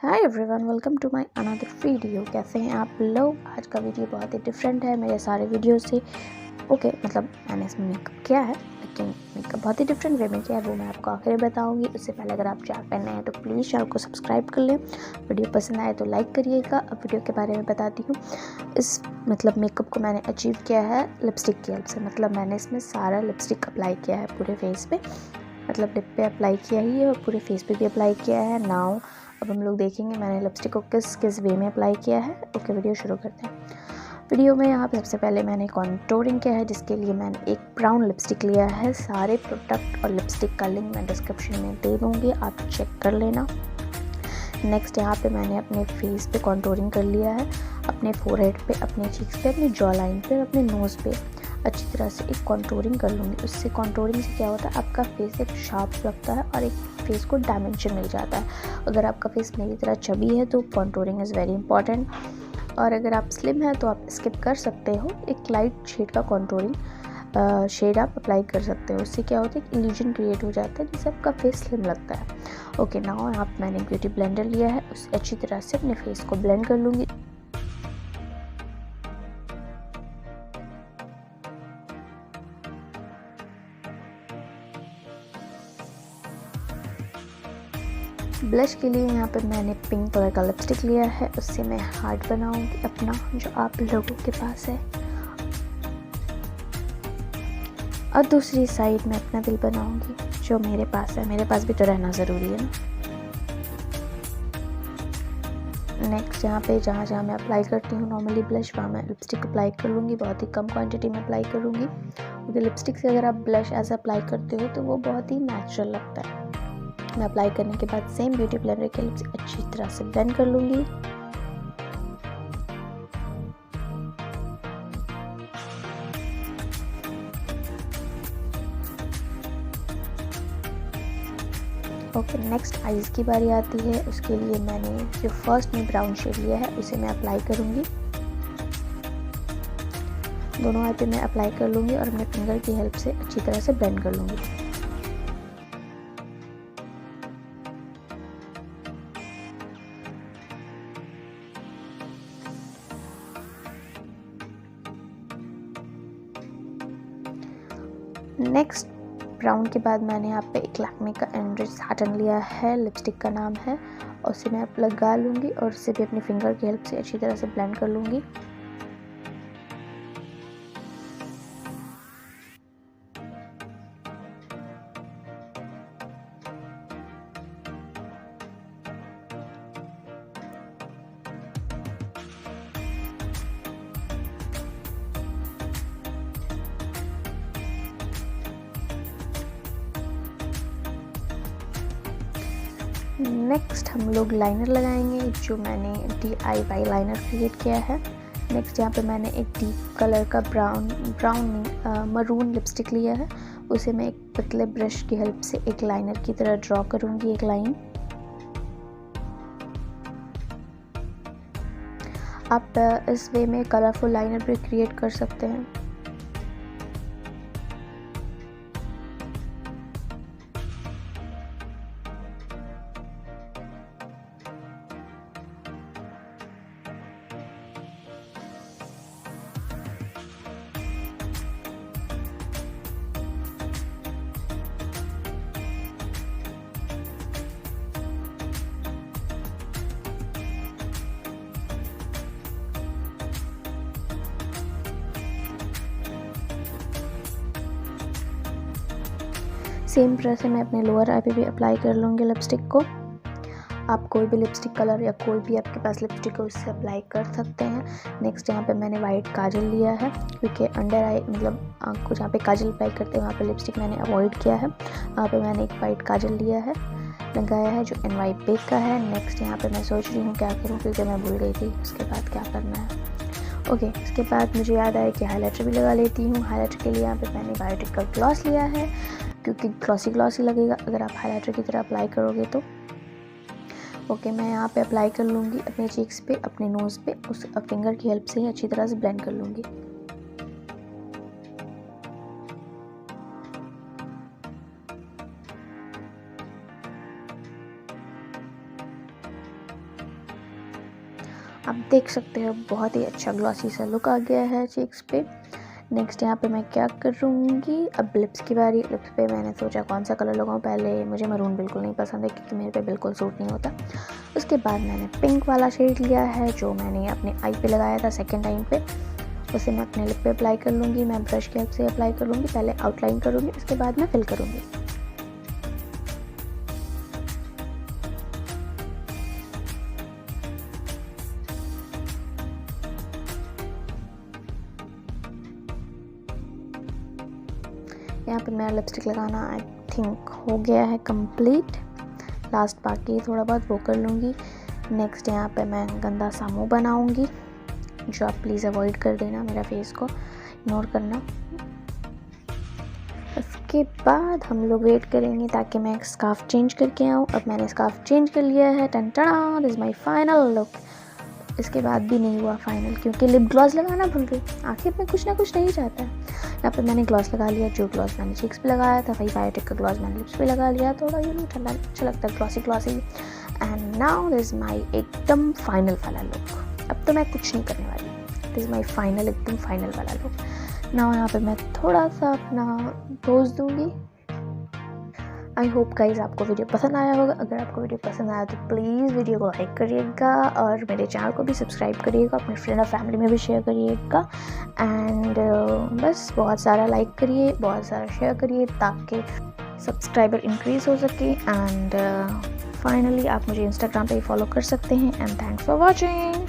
Hi everyone, welcome to my another video. कैसे हैं आप लोग? आज का वीडियो बहुत ही डिफरेंट है मेरे सारे वीडियो से। मतलब मैंने इसमें मेकअप किया है, लेकिन मेकअप बहुत ही डिफरेंट वे में किया है, वो मैं आपको आखिर में बताऊंगी। उससे पहले अगर आप चैनल पर नए हैं तो प्लीज़ चैनल को सब्सक्राइब कर लें। वीडियो पसंद आए तो लाइक करिएगा। अब वीडियो के बारे में बताती हूँ। इस मेकअप को मैंने अचीव किया है लिपस्टिक की हेल्प से। मैंने इसमें सारा लिपस्टिक अप्लाई किया है पूरे फेस पे, लिप पे अप्लाई किया ही है और पूरे फेस पे भी अप्लाई किया है। नाउ अब हम लोग देखेंगे मैंने लिपस्टिक को किस किस वे में अप्लाई किया है। वीडियो शुरू करते हैं। वीडियो में यहाँ पे सबसे पहले मैंने कॉन्टूरिंग किया है, जिसके लिए मैंने एक ब्राउन लिपस्टिक लिया है। सारे प्रोडक्ट और लिपस्टिक का लिंक मैं डिस्क्रिप्शन में दे दूँगी, आप चेक कर लेना। नेक्स्ट यहाँ पे मैंने अपने फेस पे कॉन्टूरिंग कर लिया है, अपने फोरहेड पे, अपने चीक्स पे, अपने जॉ लाइन पे और अपने नोज़ पे अच्छी तरह से एक कॉन्टूरिंग कर लूँगी। उससे कॉन्टूरिंग से क्या होता है, आपका फेस एक शार्प लगता है और एक फेस को डायमेंशन मिल जाता है। अगर आपका फेस मेरी तरह चबी है तो कॉन्टूरिंग इज़ वेरी इंपॉर्टेंट, और अगर आप स्लिम हैं तो आप स्किप कर सकते हो। एक लाइट शेड का कॉन्टूरिंग शेड आप अप्लाई कर सकते हो। उससे क्या होता है, एक इल्यूजन क्रिएट हो जाता है जिससे आपका फेस स्लिम लगता है। नाउ यहाँ पे मैंने ब्यूटी ब्लेंडर लिया है, उससे अच्छी तरह से अपने फेस को ब्लेंड कर लूँगी। ब्लश के लिए यहाँ पर मैंने पिंक कलर का लिपस्टिक लिया है, उससे मैं हार्ट बनाऊंगी अपना, जो आप लोगों के पास है, और दूसरी साइड में अपना दिल बनाऊंगी जो मेरे पास है। मेरे पास भी तो रहना ज़रूरी है ना। नेक्स्ट यहाँ पे जहाँ मैं अप्लाई करती हूँ नॉर्मली ब्लश, वहाँ मैं लिपस्टिक अप्लाई कर लूँगी। बहुत ही कम क्वांटिटी में अप्लाई करूँगी, क्योंकि लिपस्टिक से अगर आप ब्लश ऐसा अप्लाई करते हो तो वो बहुत ही नेचुरल लगता है। मैं अप्लाई करने के बाद सेम ब्यूटी ब्लेंडर के लिप्स अच्छी तरह से ब्लेंड कर लूँगी। नेक्स्ट आईज की बारी आती है। उसके लिए मैंने जो फर्स्ट में ब्राउन शेड लिया है उसे मैं अप्लाई करूँगी। दोनों आई पे मैं अप्लाई कर लूँगी और अपने फिंगर की हेल्प से अच्छी तरह से ब्लेंड कर लूँगी। नेक्स्ट ब्राउन के बाद मैंने यहाँ पे एक लैक्मे का एनरिच सैटिन लिया है, लिपस्टिक का नाम है, और उसे मैं लगा लूँगी और उसे भी अपनी फिंगर की हेल्प से अच्छी तरह से ब्लेंड कर लूँगी। नेक्स्ट हम लोग लाइनर लगाएंगे, जो मैंने DIY लाइनर क्रिएट किया है। नेक्स्ट यहाँ पे मैंने एक डीप कलर का मरून लिपस्टिक लिया है, उसे मैं एक पतले ब्रश की हेल्प से एक लाइनर की तरह ड्रॉ करूँगी, एक लाइन। आप इस वे में कलरफुल लाइनर भी क्रिएट कर सकते हैं। सेम तरह से मैं अपने लोअर आई पे भी अप्लाई कर लूँगी लिपस्टिक को। आप कोई भी लिपस्टिक कलर या कोई भी आपके पास लिपस्टिक हो उससे अप्लाई कर सकते हैं। नेक्स्ट यहाँ पे मैंने वाइट काजल लिया है, क्योंकि अंडर आई आँख को जहाँ पे काजल अप्लाई करते हैं वहाँ पे लिपस्टिक मैंने अवॉइड किया है। वहाँ पे मैंने एक वाइट काजल लिया है, लगाया है, जो NY बेक का है। नेक्स्ट यहाँ पे मैं सोच रही हूँ क्या करूँ, क्योंकि मैं भूल गई थी उसके बाद क्या करना है। इसके बाद मुझे याद आया कि हाईलाइटर भी लगा लेती हूँ। हाईलाइटर के लिए यहाँ पे मैंने बायोटिक का ग्लॉस लिया है, क्योंकि ग्लॉसी लगेगा अगर आप हाईलाइटर की तरह अप्लाई करोगे तो। मैं यहाँ पे अप्लाई कर लूँगी अपने चीक्स पे, अपने नोज़ पे, उस फिंगर की हेल्प से ही अच्छी तरह से ब्लेंड कर लूँगी। आप देख सकते हो बहुत ही अच्छा ग्लॉसी सा लुक आ गया है चीक्स पे। नेक्स्ट यहाँ पे मैं क्या करूँगी, अब लिप्स की बारी। लिप्स पे मैंने सोचा कौन सा कलर लगाऊँ। पहले मुझे मरून बिल्कुल नहीं पसंद है क्योंकि मेरे पे बिल्कुल सूट नहीं होता। उसके बाद मैंने पिंक वाला शेड लिया है जो मैंने अपने आई पे लगाया था सेकेंड टाइम पे, उसे मैं अपने लिप पे अप्लाई कर लूँगी। मैं ब्रश की हेल्प से अप्लाई कर लूँगी, पहले आउटलाइन करूँगी, उसके बाद मैं फिल करूँगी। यहाँ पे मेरा लिपस्टिक लगाना आई थिंक हो गया है कंप्लीट। लास्ट बाकी थोड़ा बहुत वो कर लूँगी। नेक्स्ट यहाँ पे मैं गंदा सा मुँह बनाऊँगी, जो आप प्लीज़ अवॉइड कर देना, मेरा फेस को इग्नोर करना। उसके बाद हम लोग वेट करेंगे ताकि मैं स्कार्फ चेंज करके आऊँ। अब मैंने स्कार्फ चेंज कर लिया है, टन टन, this is my final look. इसके बाद भी नहीं हुआ फाइनल क्योंकि लिप ग्लॉस लगाना भूल गई। आखिर में कुछ ना कुछ नहीं जाता है। यहाँ पे मैंने ग्लॉस लगा लिया, जो ग्लॉस मैंने चीक्स पे लगाया था वही बायोटिक का ग्लॉस मैंने लिप्स पे लगा लिया। थोड़ा ठंडा अच्छा लगता है, glossy glossy. And now this is my एकदम फाइनल वाला लुक। अब तो मैं कुछ नहीं करने वाली, दिस इज माई फाइनल एकदम फाइनल वाला लुक। नाउ यहाँ पे मैं थोड़ा सा अपना पोज दूँगी। आई होप गाइज आपको वीडियो पसंद आया होगा। अगर आपको वीडियो पसंद आया तो प्लीज़ वीडियो को लाइक करिएगा और मेरे चैनल को भी सब्सक्राइब करिएगा, अपने फ्रेंड और फैमिली में भी शेयर करिएगा। एंड बस बहुत सारा लाइक करिए, बहुत सारा शेयर करिए ताकि सब्सक्राइबर इंक्रीज़ हो सके। एंड फाइनली आप मुझे इंस्टाग्राम पे फॉलो कर सकते हैं। And thanks for watching.